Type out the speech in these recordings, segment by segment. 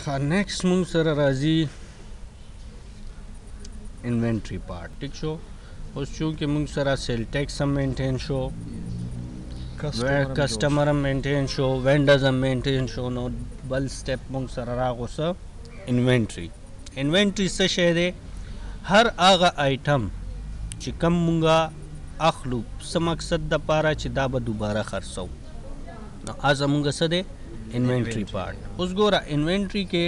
नेक्स्ट मूंग सर राजी इन्वेंट्री पार्ट ठीक शो उस चूँकि मूंग सर सेल टैक्स हम मेंटेन शो कस्टमर मेंटेन शो वेंडर्स मेंटेन शो नो बल स्टेप मूंग सर रागो सा इन्वेंट्री से शेदे हर आगा आइटम चिकम मूंगा अखलू समकसद द पारा चिदाबा दोबारा खर्चो न आज मूंगा सदे इन्वेंट्री पार्ट उस गोरा इन्वेंट्री के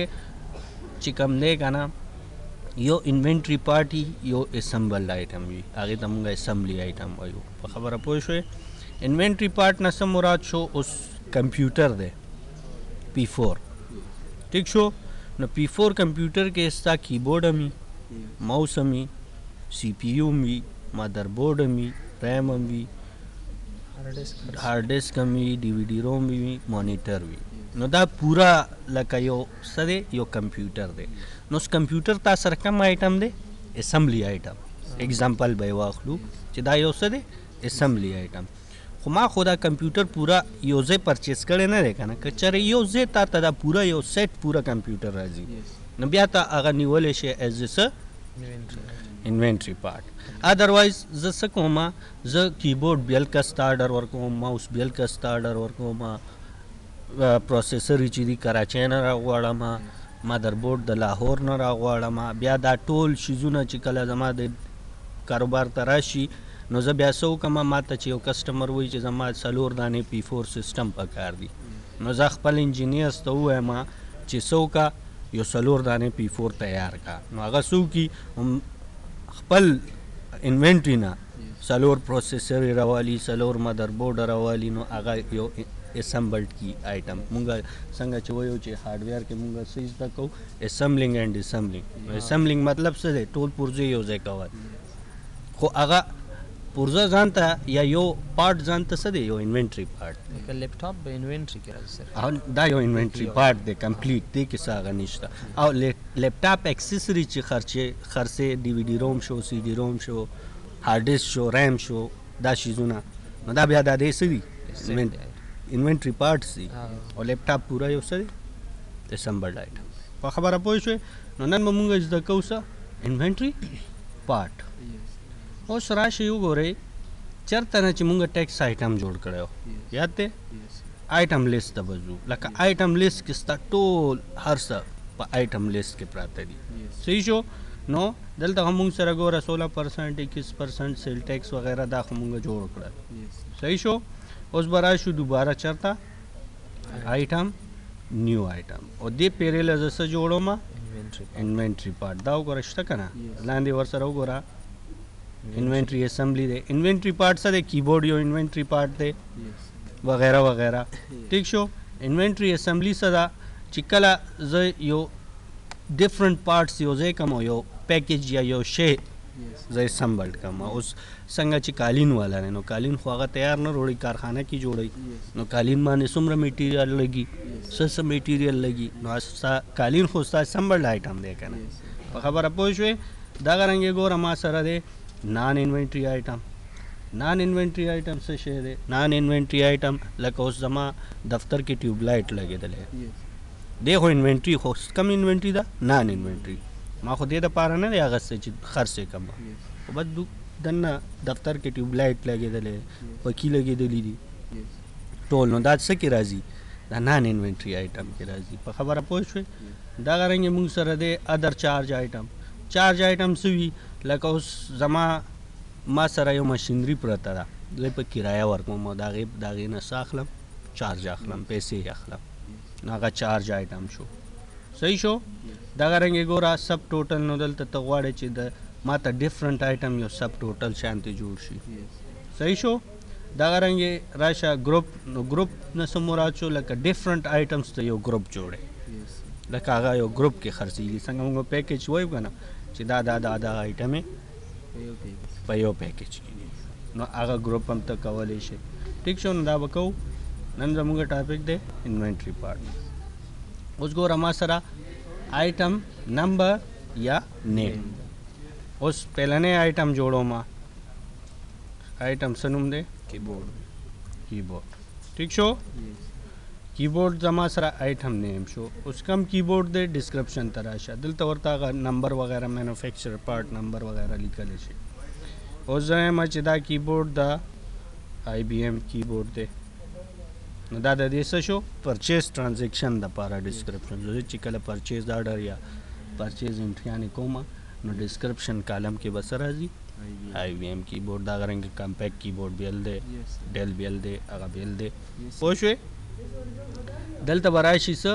चिकम देगा ना यो इन्वेंट्री पार्ट ही यो असेंबल्ड आइटम भी आगे तमंगा असेंबली आइटम आयो खबर पोशे इन्वेंट्री पार्ट न सम मुराद शो उस कंप्यूटर दे P4 ठीक शो न P4 कंप्यूटर के इसका कीबोर्ड अमी माउस अमी CPU अमी मदरबोर्ड अमी रैम अमी हार्ड डिस्क अमी DVD रोम भी मॉनिटर भी नो दा पूरा लका यो सदे यो कंप्यूटर दे नो उस कंप्यूटर ता सरकम आइटम दे असेंबली आइटम एग्जांपल बे वाखलू चिदा यो सदे असेंबली आइटम खुमा खुदा कंप्यूटर पूरा योजे परचेस करे ना देखा ना कचरे योजे ता तदा पूरा यो सेट पूरा कंप्यूटर राजी न बिया ता अगर निवले शे as a inventory part otherwise ज सकोमा ज कीबोर्ड बियल का स्टार्टर वर्को माउस बियल का स्टार्टर वर्को मा प्रोसेसर चीदी कराची न रागवाड़मा मदरबोर्ड द लाहौर न रागवाड़मा बिया दा टोल शिजुना चिकला जमा दे कारोबार तराशी नो ज बिया सो कमा माता चियो कस्टमर वही च जमा सलोर दाने P4 सिस्टम पकार दी नो ज खपल इंजीनियर्स तो हुआ मा च सो का यो सलोर दाने P4 तैयार का नो अगर सो की खपल इन्वेंट्री ना सलोर प्रोसेसर रवाली सलोर मदरबोर्ड रवाली नो आगा यो असेंबल्ड की आइटम मुंगा संग चवयो चे हार्डवेयर के मुंगा सही तक को असेंबलिंग एंड असेंबलिंग मतलब से टोल पुर्जे योजे कवर को आगा पुर्जा जानता या यो पार्ट जानता सदे यो इन्वेंट्री पार्ट लैपटॉप इन्वेंट्री क्या है सर और दा यो इन्वेंट्री पार्ट दे कंप्लीट दे के सागा निश्ता और लैपटॉप एक्सेसरी चे खर्चे DVD रोम शो CD रोम शो हार्ड डिस्क शो रैम शो दा शिजुना दा बिया दा दे सदी इन्वेंट्री पार्ट सी और लैपटॉप पूरा यो सदी असेंबल्ड आइटम खबर पोइशे नन ममुंगा इज द कौसा इन्वेंट्री पार्ट और सराशी यू गोरे चरतना च मुंगा टैक्स आइटम जोड़ कड़ो याद ते आइटम लिस्ट तबजू लका आइटम लिस्ट किस्ता टोल हर सा आइटम लिस्ट के प्राते दी सही शो नो दल तक हम सर गोरा 16% 21% सेल टैक्स वगैरह दा मुंगा जोड़ कड़ा सही शो उस बराशु दोबारा चरता आइटम न्यू आइटम और दे पेरेल जैसा जोड़ो मा इन्वेंट्री पार्ट दाव को रिश्ता करना लांदे वर्ष रहो गोरा इन्वेंट्री असेंबली दे इन्वेंट्री पार्ट सा दे कीबोर्ड यो इन्वेंट्री पार्ट दे वगैरह वगैरह ठीक शो इन्वेंट्री असेंबली सदा चिकला ज यो डिफरेंट पार्ट्स यो जे कम यो पैकेज या यो शे जे संबल्ड कम उस संग ची कालीन वाला ने नो कालीन ख्वागा तैयार न रोड़ी कारखाना की जोड़ी नो कालीन माने सुमर मटेरियल लगी सस मटेरियल लगी नो कालीन खोस्ता संबल्ड आइटम दे कना खबर पोशवे दागरंगे गोरा मा सर दे नॉन इन्वेंट्री आइटम से शेयर है नॉन इन्वेंट्री आइटम लक उस जमा दफ्तर की ट्यूबलाइट लगे दले देखो इन्वेंट्री हो कम इन्वेंट्री दा नॉन इन्वेंट्री माँ को दे दा पारा ना या से खर्च से कम बस दन्ना दफ्तर के ट्यूबलाइट लगे दले पकी लगे दली दी टोल नो दाद से की राजी दा नॉन इन्वेंट्री आइटम के राजी पर खबर पोछे दा करेंगे मुंग सर दे अदर चार्ज आइटम सुई लका उस जमा मा सर यो मशीनरी प्रता दा ले पे किराया वर्को म दागे न साखलम चार्ज अखलम पैसे अखलम नागा चार्ज आइटम शो सही शो दागरंगे गोरा सब टोटल नोदल तगवाड़े च द माता डिफरेंट आइटम यो सब टोटल शांति जोड़शी सही शो दागरंगे राशा ग्रुप न समोराचो लका डिफरेंट आइटम्स तो यो ग्रुप जोड़े लका आगा यो ग्रुप के खर्ची संगम पैकेज वही बना च दादा आइटम है पयो पैकेज की नो आगा ग्रुप हम तक कवले शे ठीक शो न दा बकौ नन जमुगा टॉपिक दे इन्वेंट्री पार्ट उसको रमा सरा आइटम नंबर या नेम उस पहले आइटम जोड़ो मा आइटम सनुम दे कीबोर्ड ठीक शो कीबोर्ड زما سره آیټم نیم شو اوس کم کیبورډ دی ډسکرپشن ته راشه دلته ورته هغه نمبر وغیره مینوفیکچر پارت نمبر وغیره لیکلی شي اوس زه یم چې دا کیبورډ دا آی بی ایم کیبورډ دی نو دا د دې څه شو پرچیز ټرانزیکشن دپاره ډسکرپشن زه چې کله پرچیز آرډر یا پرچیز انټریانې کومه نو ډسکرپشن کالم کې به څه راځي آی بی ایم کیبورډ دا رنګ کمپیکټ کیبورډ بیل دی ډیل بیل دی هغه بیل دی پوه شوې دلته به راشي څه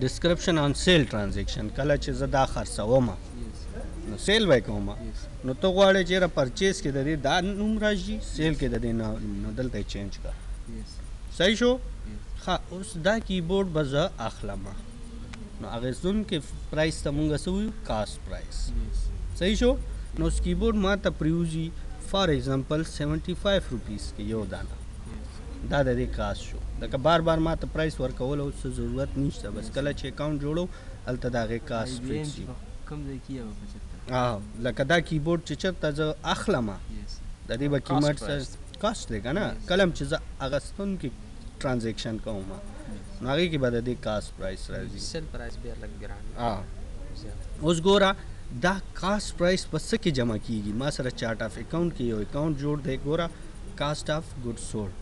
ډسکرپشن آن سیل ټرانزیکشن کله چې زه دا خرڅومه نو سیل به یې کومه نو ته غواړې چېرې پرچیز کې د دې دا نوم راشي سیل کې د دې نو دلته یې چینج کړه صحیح شو ښه اوس دا کیبورډ به زه اخلمه نو اغېزونکې پرایس ته مونږ څه وایو کاسټ پرایس صحیح شو نو اوس کیبورډ ما ته پریوزي فار ایگزامپل 75 روپیز کې یو دانه دا د دې کاسټ شو لکه بار بار ما ته پرایس ورکول اوس ضرورت نشته بس کله چې اکاونټ جوړو هلته د هغې کاسټ فکس شي لکه دا کیبورډ چې چېرته زه اخلمه د دې به قیمت کاسټ دی که نه کله هم چې زه اغستونکي ټرانزیکشن کوم نو هغې کې به د دې کاسټ پرایس راځي اوس ګوره دا کاسټ پرایس په څه کې جمع کیږي ما سره چارټ آف اکاونټ کې یو اکاونټ جوړ دی ګوره کاسټ آف ګډ سولډ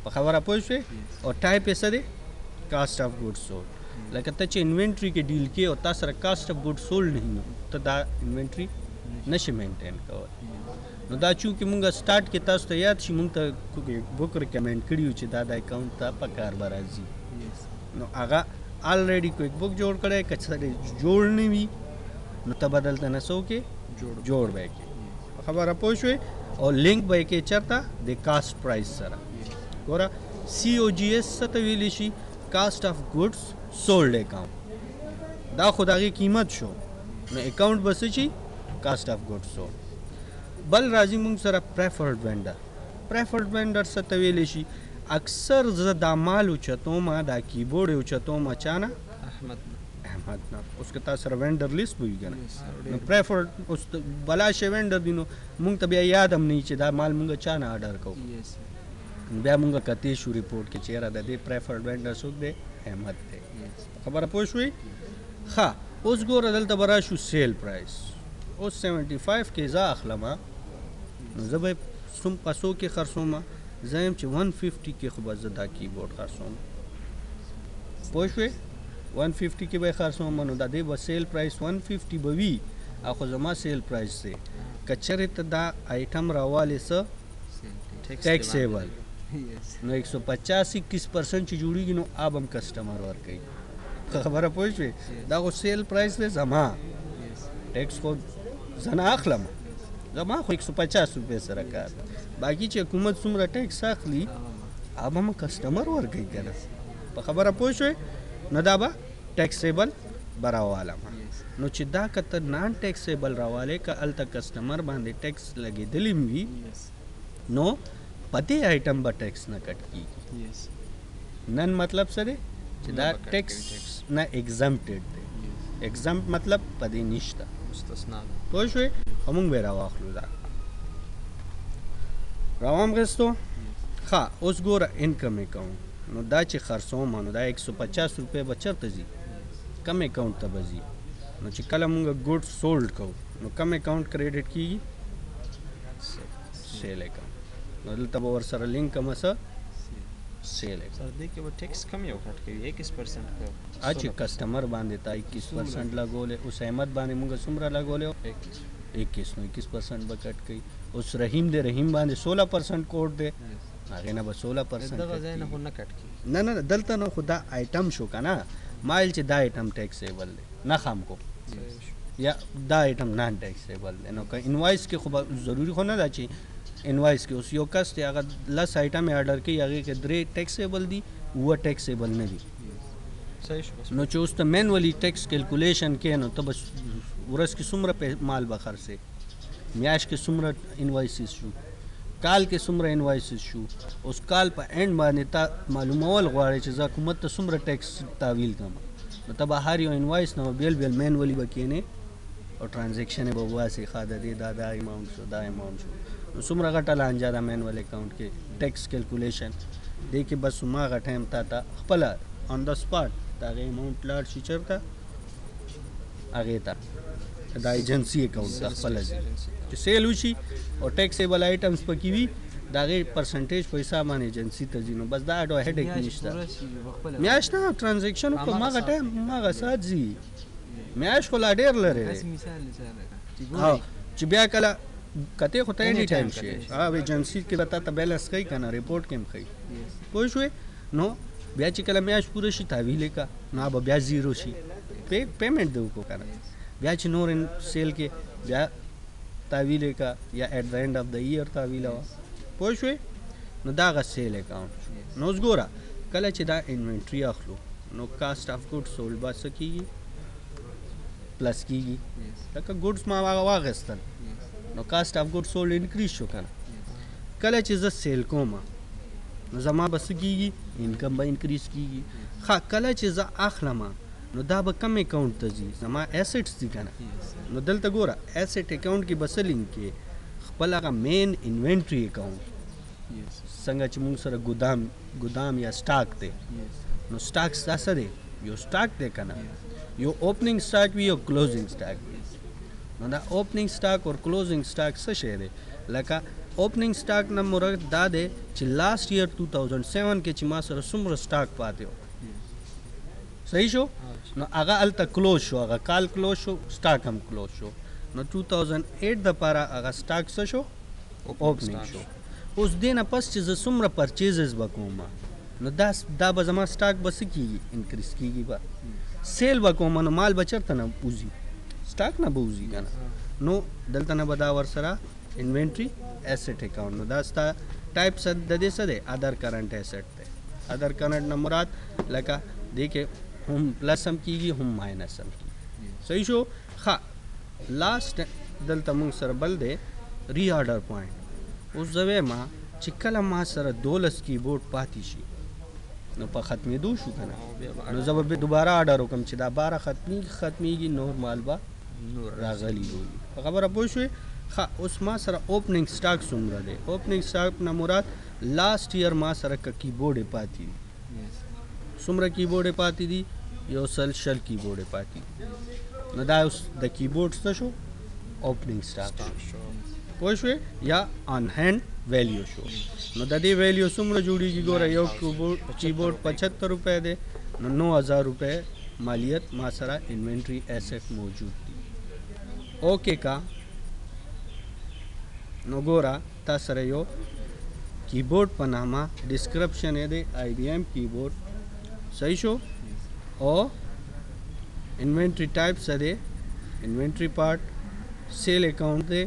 په خبره پوه شوې او ټایپ یې څه دی کاسټ آف ګډ سولډ لکه ته چې انوینټري کې ډیل کې او تا سره کاسټ آف ګډ سولډ نه وي ته دا انوینټري نشي مینټین کولی نو دا چونکې مونږ سټارټ کې تاسو ته یاد شي مونږ ته بک ریکمینډ کړي وو چې دا د اکاونټ ته په کار به راځي نو هغه آلریډي کویک بک جوړ کړی که سړی جوړ نه وي نو ته به دلته نه څه وکړې جوړ به یې کړې خبره پوه شوې او لینک به یې کړې چېرته د کاسټ پرایس سره ګوره سی او جی ایس څه ته ویلی شي کاسټ آف ګډس سولډ اکاونټ دا خو د هغې قیمت شو نو اکاونټ به څه شي کاسټ آف ګډ سولډ بل راځي مونږ سره پریفرډ وینډر پریفرډ وینډر څه ته ویلی شي اکثر زه دا مال اوچتومه دا کیبورډ یې اوچتومه چا نه احمد نه اوس که تا سره وینډر لیست به وي که نه نو پریفرډ اوس بلا شی وینډر دي نو مونږ ته بیا یاد هم نه وي چې دا مال مونږ چا نه آرډر کوو بیا مونږ کتی شو ریپورټ کې چې یاره د دې پریفرډ وینډر څوک دی احمد دی خبره پوه شوې ښه اوس ګوره دلته به راشو سیل پرایس اوس 75 کې زه اخلمه نو زه به په څو کې خرڅومه زه یم چې 150 کې خو به زه دا کیبورډ خرڅوم پوه شوې 150 کې به یې خرڅوم نو د دې به سیل پرایس 150 به وي او خو زما سیل پرایس دی که چېرې ته دا آیټم راوالې څه ټیکسیبل نو 150 21% چې جوړېږي نو آب هم کسټمر ورکوي خبره پوه شوې دا خو سیل پرایس دی زما ټیکس خو زه نه اخلم زما خو 150 روپۍ سره کار باقي چې حکومت څومره ټیکس اخلي آب هم کسټمر ورکوي که نه په خبره پوه شوې نو دا به ټیکسیبل به راوالم نو چې دا که ته نان ټیکسیبل راوالې که هلته کسټمر باندې ټیکس لګېدلی هم وي نو په دې آیټم به ټیکس نه کټ کېږي نن مطلب څه دی چې دا ټیکس نه ایگزمپټډ دی ایگزمپټ مطلب په دې نشته پوه شوې او موږ به یې راواخلو دا راوام غیستو ښه اوس ګوره انکم اکاونټ نو دا چې خرڅوم نو دا 150 روپۍ به چېرته ځي کم اکاونټ ته به ځي نو چې کله موږ ګډ سولډ کوو نو کم اکاونټ کریډټ کېږي سیل اکاونټ نو دلته به ورسره لینک کومه څه سیل چې کسټمر باندې تا 21% لګولې اوس احمد باندې موږ څومره لګولې 21 نو 21% به کټ کوي اوس رحیم دی رحیم باندې 16% کوډ دی هغې نه به 16% نه دلته نو خو دا آیټم شو که نه مایل چې دا آیټم ټیکسیبل دی نه خام کو یا دا آیټم نان ټیکسیبل دی نو که انوایس کې خو به ضروري خو نه ده چې انوایس کې اوس یو کس دی هغه 10 آیټم یې آرډر کوي هغې کې 3 ټیکسیبل دي 2 ټیکسیبل نه دي نو چې اوس ته مینولی ټیکس کیلکولیشن کې نو ته به ورځ کې څومره مال به خرڅې میاشت کې څومره انوایسز شو کال کې څومره انوایسز شو اوس کال په اینډ باندې تا معلومول غواړې چې زه حکومت ته څومره ټیکس تحویل کړم نو ته به هر یو انوایس نه بیل مینولی به کښېنې او ټرانزیکشن یې به وباسې ښه د دې دا اماونټ شو دا اماونټ شو نو څومره غټه لانجه ده مینول اکاونټ کې ټیکس کیلکولیشن دې کې بس هماغه ټایم تا ته خپله آن د سپاټ د هغې اماونټ لاړ شي چېرته هغې ته د ایجنسي اکاونټ ته خپله ځي چې سیل وشي او ټیکسیبل آیټمز پکې وي د هغې پرسنټیج په حساب باندې ایجنسي ته ځي نو بس دا ډو هیډیک نشته میاشت نه ټرانزیکشن په هماغه ټایم هماغه ساعت ځي میاشت خو لا ډېر لرې دی چې بیا کله کته خو ته اني ټایم شي ایجنسی کې به تا ته بیلنس کوي که نه ریپورټ کې هم کوي پوه شوې نو بیا چې کله میاشت پوره شي تحویل یې کا نه به بیا زیرو شي پیمنټ دې وکړو که نه بیا چې نور سیل کې بیا تحویل یې کا یا ایٹ د اینډ اف د ایئر تحویل وه پوه شوې نو دا هغه سیل اکاونټ نو اوس ګوره کله چې دا انوینټري اخلو نو کاسټ اف ګوډ سولډ به څه کېږي پلس کېږي لکه ګوډس ما هغه واخیستل نو کاسټ اف ګوډ سولډ انکریز شو که نه کله چې زه سیل کوم نو زما به څه کېږي انکم به انکریز کېږي ښه کله چې زه اخلم نو دا به کم اکاونټ ته ځي زما ایسټس دي که نه نو دلته ګوره ایسټ اکاونټ کې به څه لینک کې خپل هغه مین انوینټري اکاونټ څنګه چې موږ سره ګودام یا سټاک دی نو سټاک دا څه دی یو سټاک دی که نه یو اوپننګ سټاک وي یو کلوزنګ سټاک وي نو دا اوپننګ سټاک اور کلوزنګ سټاک څه شی دی لکه اوپننګ سټاک نه مراد دا دی چې لاست ایئر 2007 کې چې ما سره څومره سټاک پاتې و صحیح شو نو هغه هلته کلوز شو هغه کال کلوز شو سټاک هم کلوز شو نو 2008 دپاره هغه سټاک څه شو اوپننګ شو اوس دې نه پس چې زه څومره پرچیزز به کوم نو دا به زما سټاک به څه کېږي انکریز کېږي به سیل به کوم نو مال به چېرته نه وځي سټاک نه به وځي که نه نو دلته نه به دا ورسره انوینټري ایسټ اکاونټ نو دا ستا ټایپ د دې څه دی ادر کرنټ ایسټ دی ادر کرنټ نه مراد لکه دې کې هم پلس هم کېږي هم ماینس هم کېږي صحیح شو ښه لاست دلته موږ سره بل دی ری آرډر پوینټ اوس زه وایم چې کله ما سره 12 کیبورډ پاتې شي نو په ختمېدو شو که نه نو زه به دوباره آرډر وکړم چې دا 12 ختمېږي نور مال به راغلی وي په خبره پوه شوې ښه اوس ما سره اوپننګ سټاک څومره دی اوپننګ سټاک نه مراد لاست ایئر ما سره که کیبورډ یې پاتې دي څومره کیبورډ یې پاتې دي یو شل کیبورډ یې پاتې دي نو دا اوس د کیبورډ څه شو اوپننګ سټاک شو پوه شوې یا آن هینډ ویلیو شو نو د دې ویلیو څومره جوړېږي ګوره یو کیبورډ 75 روپۍ دی نو 9000 روپۍ مالیت ما سره انوینټري ایسټ موجود دي اوکې کا نو ګوره تا سره یو کیبورډ په نامه ډسکرپشن یې دی IBM کیبورډ صحیح شو او انوینټري ټایپ څه دی انوینټري پارټ سیل اکاؤنٹ دی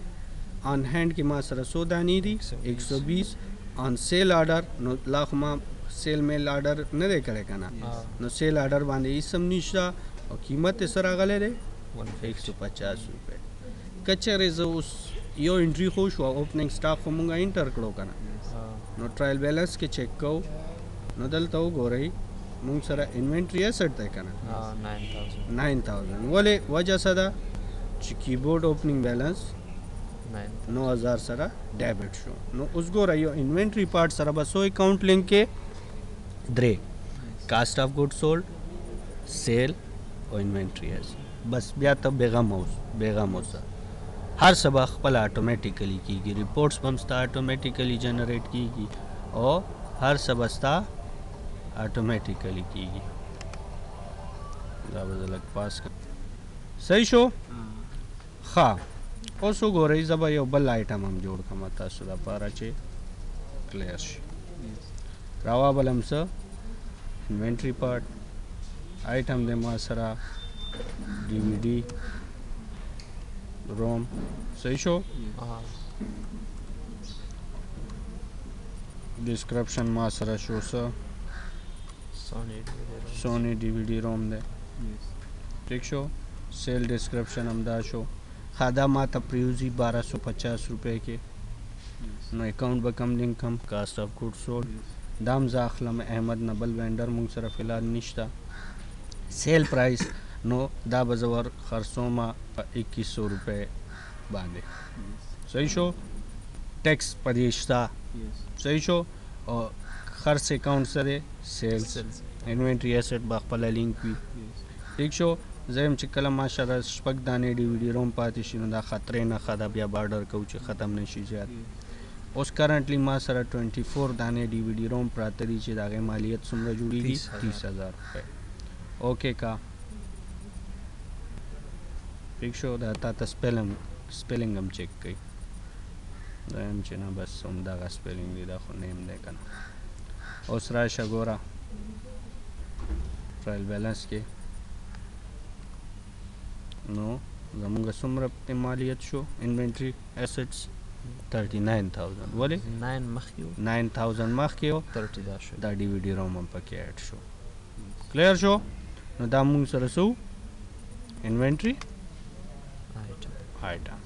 آن هینډ کې ما سره 100 دانې دي 120 آن سیل آرډر نو لا خو ما سیل میل آرډر نه دی کړی که نه نو سیل آرډر باندې هېڅ هم نشته او قیمت یې څه راغلی دی 150 روپۍ که چېرې زه اوس یو انټري خو شو اوپننګ سټاک خو مونږ انټر کړو که نه نو ټرایل بیلنس کې چیک کوو نو دلته وګورئ مونږ سره انوینټري ایسټ دی که نه 9000 ولې وجه څه ده چې کیبورډ اوپننګ بیلنس 9000 سره ډیبټ شو نو اوس ګوره یو انوینټري پارټ سره به څو اکاونټ لینک کې 3 کاسټ اف ګوډ سولډ سیل او انوینټري ایسټ بس بیا ته بیغم اوسه هر څه به خپله اټومیټیکلی کېږي ریپورټس به هم ستا اټومیټیکلی جنریټ کېږي او هر څه به ستا اټومیټیکلی کېږي دا به زه لږ پاس کړم صحیح شو ښه اوس وګورئ زه به یو بل آیټم هم جوړ کړم تاسو دپاره چې کلیر شي راوابلم څه انوینټري پارټ آیټم دی ما سره DVD روم صحیح شو ډسکرپشن ما سره شو څه سونی DVD روم دی ٹھیک شو سیل ډسکرپشن هم دا شو خادا ما ته پریوزي 1250 روپۍ کې نو اکاؤنٹ به کم لینک کم کاسټ اف ګوډ سولډ دام زه اخلم احمد نه بل وینډر مونږ سره فلحال نشته سیل پرایس نو دا به زه ور خرڅومه په 2100 روپۍ باندې صحیح شو ټیکس په دې شته صحیح شو او خرڅ اکاونټ سره سیلز Sales. انوینټری ایسټ با خپل لینک وي ٹھیک شو زم چې کله ماشاءالله شپږ دانې ډي وی ډي روم پاتې شي نو دا خطرې نه خدا بیا بارډر کو چې ختم نشي زیات اوس کرنټلی ما سره 24 دانې ډي وی ډي روم پراته دي چې دا غي مالیت څومره جوړیږي 30000 روپے اوکے کا ٹھیک شو دا تا سپیلنګ هم چیک کړئ دا هم چې نه بس هم دغه سپیلنګ دی دا خو نیم دی که نه اوس راشه ګوره ټرایل بیلنس کې نو زمونږ څومره پې مالیت شو انوینټري ایسټس 39000 ولې 9 مخکې و 9000 مخکې و 30 دا شو دا ډي وی ډي روم هم پکې اډ شو کلیر شو نو دا مونږ سره څه انوینټري آیټم آیټم